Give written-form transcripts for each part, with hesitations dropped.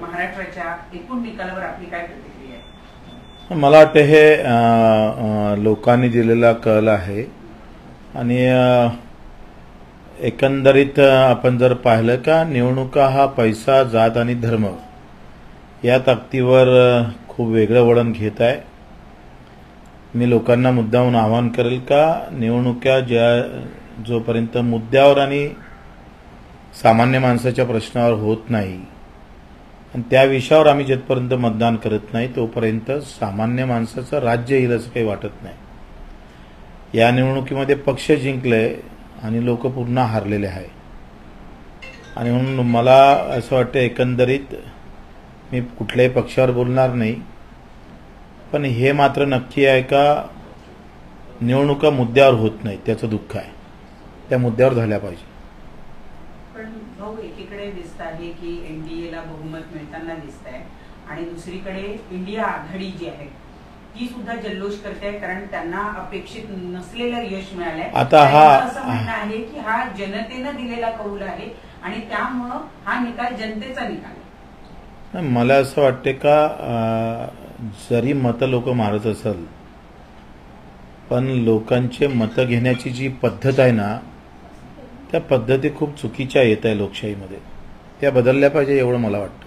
महाराष्ट्राच्या एकूण निकालावर आपली काय प्रतिक्रिया आहे? मला वाटतं हे लोकांनी दिलेला कल आहे आणि एकंदरीत आपण जर पाहिलं का निवडणुका हा पैसा, जात आणि धर्म या ताकदीवर खूप वेगळं वळण घेत आहे. मी लोकांना मुद्दाहून आवाहन करेल का निवडणुका जोपर्यंत मुद्द्यावर आणि सामान्य माणसाच्या प्रश्नावर होत नाही आणि त्या विषयावर आम्ही जिथपर्यंत मतदान करत नाही तोपर्यंत सामान्य माणसाचं राज्य येईल असं काही वाटत नाही. या निवडणुकीमध्ये पक्ष जिंकले आणि लोक पूर्ण हारलेले आहे आणि म्हणून मला असं वाटतं एकंदरीत मी कुठल्याही पक्षावर बोलणार नाही, पण हे मात्र नक्की आहे का निवडणुका मुद्द्यावर होत नाही त्याचं दुःख आहे. त्या मुद्द्यावर झाल्या पाहिजे. पण भाऊ एकीकडे दिसत आहे की एनडीएला बहुमत मिळताना दिसत आहे आणि दुसरीकडे इंडिया आघाडी जी आहे ती सुद्धा जल्लोष करते कारण त्यांना अपेक्षित नसलेलं यश मिळालंय. आता असं म्हणणं आहे की हा जनतेनं दिलेला कौल आहे आणि त्यामुळं हा निकाल जनतेचा निकाल आहे. मला असं वाटते का जरी मतं लोक मारत असेल पण लोकांचे मतं घेण्याची जी पद्धत आहे ना त्या पद्धती खूप चुकीच्या येत आहे लोकशाहीमध्ये. त्या बदलल्या पाहिजे एवढं मला वाटतं.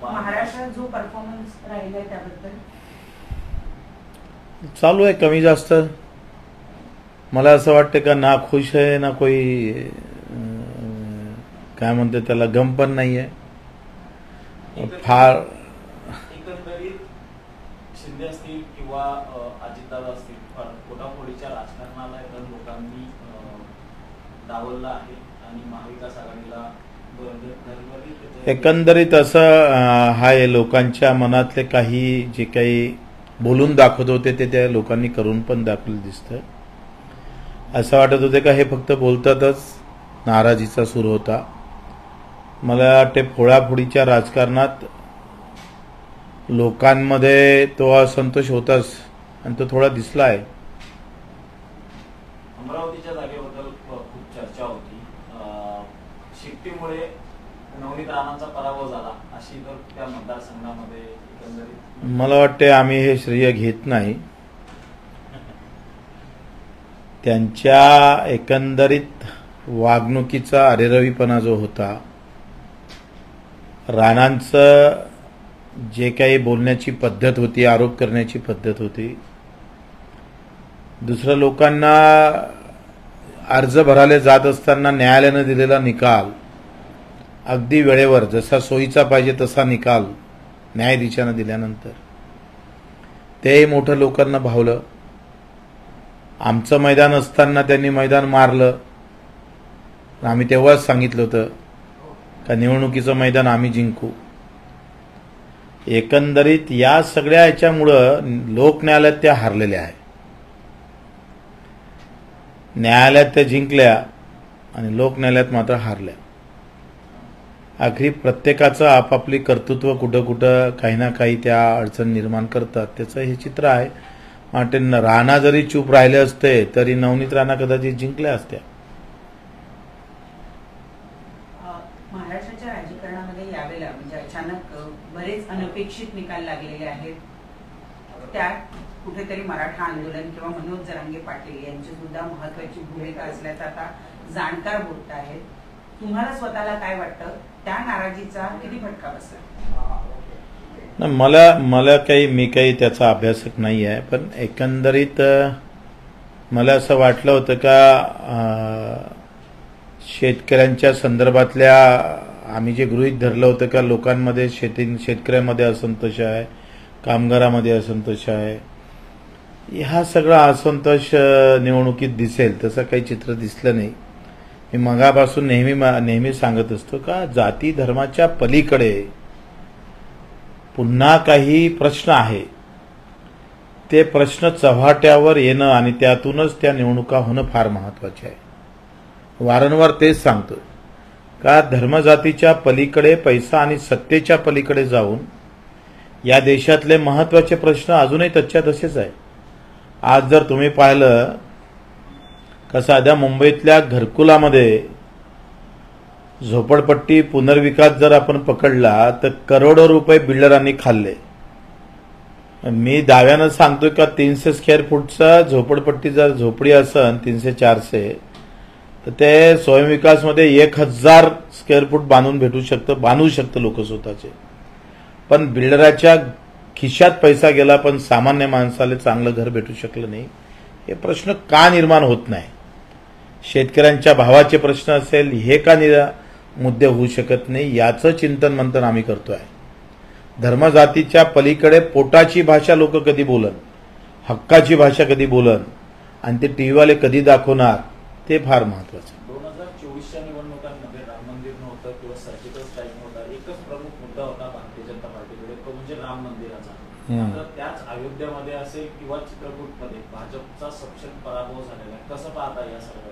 महाराष्ट्रात जो परफॉर्मन्स राहिलाय त्याबद्दल चालू आहे कमी जास्त. मला असं वाटतं का ना खुश आहे ना कोई काय म्हणते त्याला गम पण नाही आहे. फार एकंदरीत शिंदे असतील किंवा अजितदादा असतील फोडाफोडीच्या राजकारणाला लोकांनी डावललं आहे आणि महाविकास आघाडीला एकंदरीत असं हाय लोकांच्या मनातले काही जे काही बोलून दाखवत होते ते त्या लोकांनी करून पण दाखवलं दिसतं. असं वाटत होते का हे फक्त बोलतातच नाराजीचा सूर होता. मला वाटते फोडाफोडीच्या राजकारणात लोकांमध्ये तो असंतोष होताच आणि तो थोडा दिसला आहे. अमरावतीच्या जागेबद्दल खूप चर्चा होती. शिट्टीमुळे नवनीत राणांचा पराभव झाला अशी तर त्या मतदारसंघामध्ये एकंदरीत मला वाटते आम्ही हे श्रेय घेत नाही. त्यांच्या एकंदरीत वागणुकीचा अरेरवीपणा जो होता, राणांचं जे काही बोलण्याची पद्धत होती, आरोप करण्याची पद्धत होती, दुसऱ्या लोकांना अर्ज भरायला जात असताना न्यायालयानं दिलेला निकाल अगदी वेळेवर जसा सोयीचा पाहिजे तसा निकाल न्यायाधीशानं दिल्यानंतर ते मोठं लोकांना भावलं. आमचं मैदान असताना त्यांनी मैदान मारलं. आम्ही तेव्हाच सांगितलं होतं का निवडणुकीचं मैदान आम्ही जिंकू. एकंदरीत या सगळ्या याच्यामुळं लोक न्यायालयात त्या हारलेल्या आहे. न्यायालयात त्या जिंकल्या आणि लोक न्यायालयात मात्र हारल्या. आखरी प्रत्येकाचं आपापली कर्तृत्व कुठं कुठं काही ना काही त्या अडचण निर्माण करतात. त्याचं हे चित्र आहे. वाटते राणा जरी चूप राहिले असते तरी नवनीत राणा कदाचित जिंकल्या असत्या. महाराष्ट्राच्या राजकारणामध्ये यावेळेला म्हणजे अचानक बरेच अनपेक्षित निकाल लागलेले आहेत. त्यात कुठेतरी मराठा आंदोलन किंवा मनोज जरांगे पाटील यांची सुद्धा महत्वाची भूमिका असल्याचं आता जाणकार बोलत आहेत. तुम्हाला स्वतःला काय वाटतं त्या नाराजीचा किती फटका बसला? मला काही मी काही त्याचा अभ्यासक नाही आहे, पण एकंदरीत मला असं वाटलं होतं का शेतकऱ्यांच्या संदर्भातल्या आम्ही जे गृहीत धरलं होतं का लोकांमध्ये शेतकऱ्यांमध्ये असंतोष आहे, कामगारामध्ये असंतोष आहे. हा सगळा असंतोष निवडणुकीत दिसेल तसं काही चित्र दिसलं नाही. मी मगापासून नेहमी सांगत असतो का जाती धर्माच्या पलीकडे पुन्हा काही प्रश्न आहे. ते प्रश्न चव्हाट्यावर येणं आणि त्यातूनच त्या निवडणुका होणं फार महत्वाचे आहे. वारंवार तेच सांगतो का धर्मजातीच्या पलीकडे पैसा आणि सत्तेच्या पलीकडे जाऊन या देशातले महत्वाचे प्रश्न अजूनही तच्च्या तसेच आहे. आज जर तुम्ही पाहिलं का साध्या मुंबईतल्या घरकुलामध्ये झोपडपट्टी पुनर्विकास जर आपण पकडला तर करोडो रुपये बिल्डरांनी खाल्ले. मी दाव्यानं सांगतोय का 300 स्क्वेअर फूटचा झोपडपट्टी जर झोपडी असन 300-400 तर ते स्वयंविकासमध्ये 1000 स्क्वेअर फूट बांधू शकतं लोक स्वतःचे. पण बिल्डराच्या खिशात पैसा गेला पण सामान्य माणसाला चांगलं घर भेटू शकलं नाही. हे प्रश्न का निर्माण होत नाही? शेतकऱ्यांच्या भावाचे प्रश्न असेल हे का मुद्दे होऊ शकत नाही याचं चिंतन मंथन आम्ही करतोय. धर्मजातीच्या पलीकडे पोटाची भाषा लोक कधी बोलन, हक्काची भाषा कधी बोलन आणि ते टीव्हीवाले कधी दाखवणार ते फार महत्वाचं. 2024च्या निवडणुकांमध्ये राम मंदिर नव्हतं किंवा सर्जिकल स्ट्राईक नव्हता, एकच प्रमुख मुद्दा होता भारतीय जनता पार्टीकडे, तो म्हणजे राम मंदिराचा. तर त्याच अयोध्येमध्ये असेल किंवा चित्रकूटमध्ये भाजपचा सपशेल पराभव झालेला आहे. कसं पाहता या सर्व?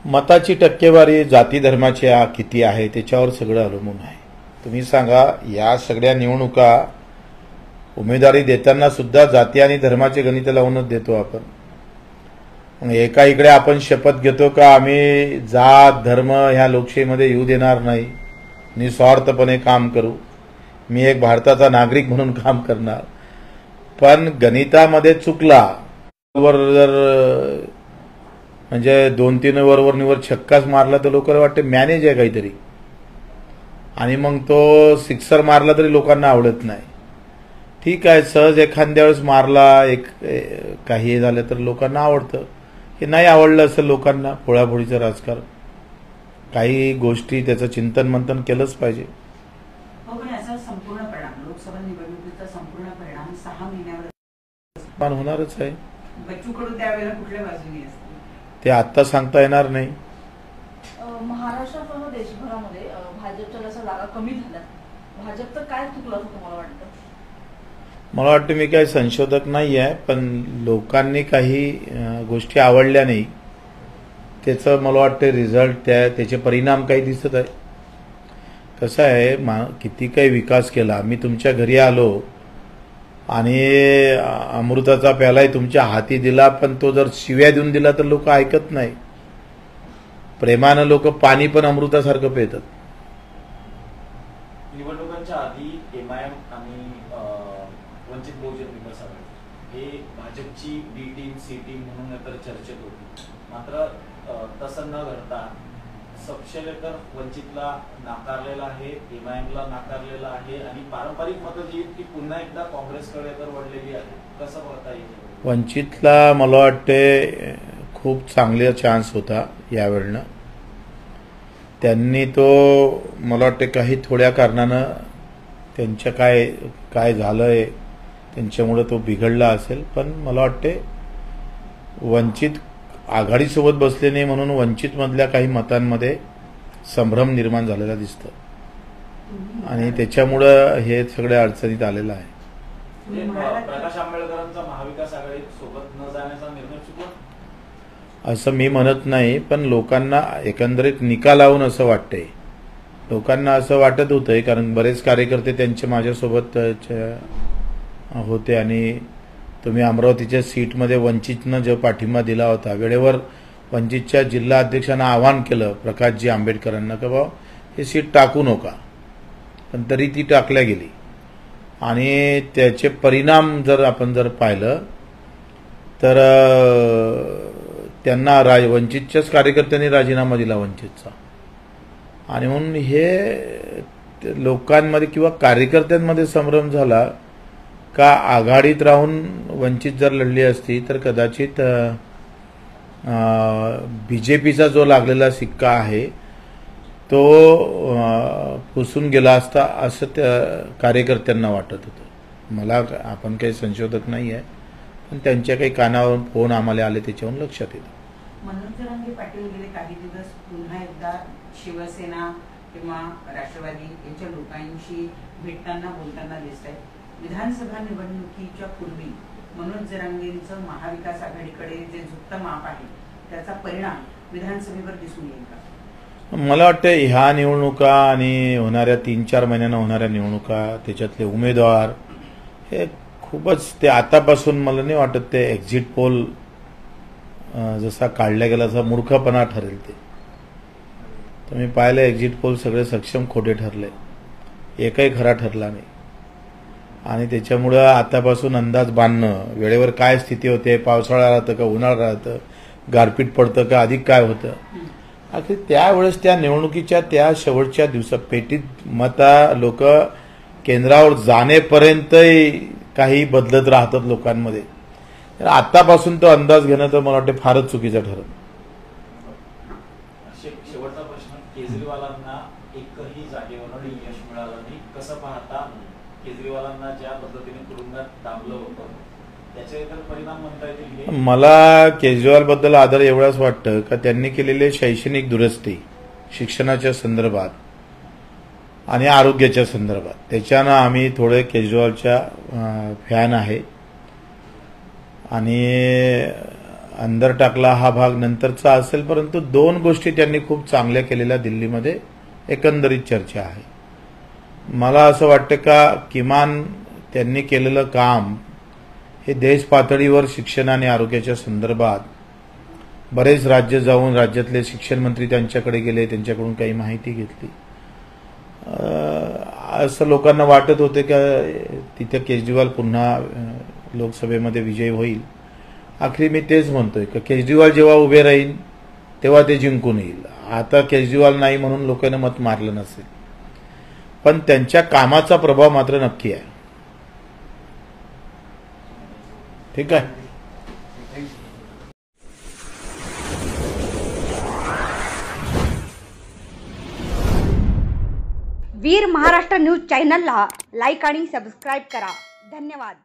मताची टक्केवारी जाती धर्माची किती आहे त्याच्यावर सगळं अवलंबून आहे. तुम्ही सांगा, या सगळ्या निवडणुका उमेदवारी देताना सुद्धा जाती आणि धर्माचे गणित लावूनच देतो आपण. एका इकडे आपण शपथ घेतो का आम्ही जात धर्म ह्या लोकशाहीमध्ये येऊ देणार नाही, निस्वार्थपणे काम करू, मी एक भारताचा नागरिक म्हणून काम करणार. पण गणितामध्ये चुकला वर जर म्हणजे 2-3 ओव्हरवर छक्काच मारला तर लोकांना वाटते मॅनेज आहे काहीतरी, आणि मग तो सिक्सर मारला तरी लोकांना आवडत नाही. ठीक आहे, सहज एखाद्या वेळेस मारला काही झालं तर लोकांना आवडतं. हे नाही आवडलं असेल लोकांना, पोळापोळीचं राजकारण, काही गोष्टी त्याचं चिंतन मंथन केलंच पाहिजे. हो, पण याचा संपूर्ण परिणाम लोकसभा निवडणुकीचा संपूर्ण परिणाम 6 महिन्यावर होणारच आहे. बच्चू कडू त्यावेळेला कुठल्या बाजूने असते ते आता सांगता येणार नाही. महाराष्ट्रासह देशभरामध्ये भाजपच्या जसं जागा कमी झाल्या, भाजप तर काय चुकलं असं तुम्हाला वाटतं? मला वाटतं मी काही संशोधक नाही आहे, पण लोकांनी काही गोष्टी आवडल्या नाही, त्याचं मला वाटतं रिझल्ट त्याचे परिणाम काही दिसत आहे. कसं आहे, किती काही विकास केला, मी तुमच्या घरी आलो आणि अमृताचा प्यालाही तुमच्या हाती दिला, पण तो जर शिव्या देऊन दिला तर लोक ऐकत नाही. प्रेमानं लोक पाणी पण अमृतासारखं पितात. निवडणुकांच्या आधी एमआयएम आणि वंचित बहुजन विकास आघाडी हे भाजपची बी टीम सी टीम म्हणून तर चर्चेत होती. मात्र तसं न घडता सपशेलेकर वंचितला नाकारलेला आहे, एमआयएमला नाकारलेला आहे आणि पारंपरिक मतं जी ती पुन्हा एकदा काँग्रेसकडे तर वळलेली आहे. कसं पाहता येईल? वंचितला मला वाटते खूप चांगला चान्स होता यावेळेला. त्यांनी तो मला वाटते काही थोड्या कारणानं त्यांच्या काय झालंय त्यांच्यामुळे तो बिघडला असेल. पण मला वाटते वंचित आघाडीसोबत बसले नाही म्हणून वंचित मधल्या काही मतांमध्ये संभ्रम निर्माण झालेला दिसतं आणि त्याच्यामुळं हे सगळ्या अडचणीत आलेलं आहे. प्रकाश आंबेडकरांचा महाविकास आघाडी सोबत न जाण्याचा निर्णय चुकला असं मी म्हणत नाही, पण लोकांना एकंदरीत निकालावून असं वाटतंय. लोकांना असं वाटत होतंय कारण बरेच कार्यकर्ते त्यांचे माझ्यासोबत होते आणि तुम्ही अमरावतीच्या सीटमध्ये वंचितनं जो पाठिंबा दिला होता, वेळेवर वंचितच्या जिल्हा अध्यक्षांना आवाहन केलं प्रकाशजी आंबेडकरांना की बाबा हे सीट टाकू नका, पण तरी ती टाकल्या गेली आणि त्याचे परिणाम जर आपण पाहिलं तर त्यांना वंचितच्याच कार्यकर्त्यांनी राजीनामा दिला वंचितचा. आणि म्हणून हे लोकांमध्ये किंवा कार्यकर्त्यांमध्ये संभ्रम झाला का आघाडीत राहून वंचित जर लढली असती तर कदाचित बीजेपीचा जो लागलेला सिक्का आहे तो पुसून गेला असता असं त्या कार्यकर्त्यांना वाटत होतं. मला आपण काही संशोधक नाही आहे, पण त्यांच्या काही कानावरून फोन आम्हाला आले त्याच्यावरून लक्षात येतं. मनोज जरांगे पाटील गेले काही दिवस पुन्हा एकदा शिवसेना किंवा राष्ट्रवादी यांच्या लोकांशी भेटताना बोलताना दिसत आहे. विधानसभा निवडणुकीच्या पूर्वी मनोज जरांगेंचं महाविकास आघाडीकडे जे झुकतं माप आहे त्याचा परिणाम विधानसभेवर दिसून येईल का? मला वाटतं ह्या निवडणुका आणि होणाऱ्या 3-4 महिन्यांना होणाऱ्या निवडणुका त्याच्यातले उमेदवार हे खूपच ते आतापासून मला नाही वाटत ते एक्झिट पोल जसा काढला गेला तसा मूर्खपणा ठरेल. तुम्ही पाहिलं एक्झिट पोल सगळे सक्षम खोटे ठरले, एकही खरा ठरला नाही. आणि त्याच्यामुळं आतापासून अंदाज बांधणं, वेळेवर काय स्थिती होते, पावसाळा राहतं का उन्हाळा राहतं, गारपीट पडतं का अधिक काय होतं, अखेर त्यावेळेस त्या निवडणुकीच्या त्या शेवटच्या दिवसात पेटीत मता लोक केंद्रावर जाणेपर्यंतही काही बदलत राहतात लोकांमध्ये. तर आतापासून तो अंदाज घेणं तर मला वाटतं फारच चुकीचं ठरत. शेवटचा प्रश्न, केजरीवालांना एकही जागेवर यश मिळालं नाही, कसं पाहता? केजरीवालांना ज्या पद्धतीने तुरुंगात दाबलं होतं त्याचे तर परिणाम म्हणता येतील. मला केजरीवाल बद्दल आदर एवढाच वाटतं का त्यांनी केलेले शैक्षणिक दुरुस्ती शिक्षणाच्या संदर्भात आणि आरोग्याच्या संदर्भात, त्याच्यानं आम्ही थोडे केजरीवालच्या फॅन आहे. आणि अंदर टाकला हा भाग नंतरचा असेल, परंतु 2 गोष्टी त्यांनी खूप चांगल्या केलेल्या दिल्लीमध्ये एकंदरीत चर्चा आहे. मला असं वाटतं का किमान त्यांनी केलेलं काम हे देश पातळीवर शिक्षण आणि आरोग्याच्या संदर्भात बरेच राज्य जाऊन राज्यातले शिक्षण मंत्री त्यांच्याकडे गेले, त्यांच्याकडून काही माहिती घेतली. असं लोकांना वाटत होते का तिथे केजरीवाल पुन्हा लोकसभेमध्ये विजयी होईल. आखरी मी तेच म्हणतोय की केजरीवाल जेव्हा उभे राहील तेव्हा ते जिंकून येईल. आता केजरीवाल नाही म्हणून लोकांना मत मारलं नसेल, पण त्यांच्या कामाचा प्रभाव मात्र नक्की आहे. ठीक आहे. वीर महाराष्ट्र न्यूज चॅनलला लाईक आणि सबस्क्राईब करा. धन्यवाद.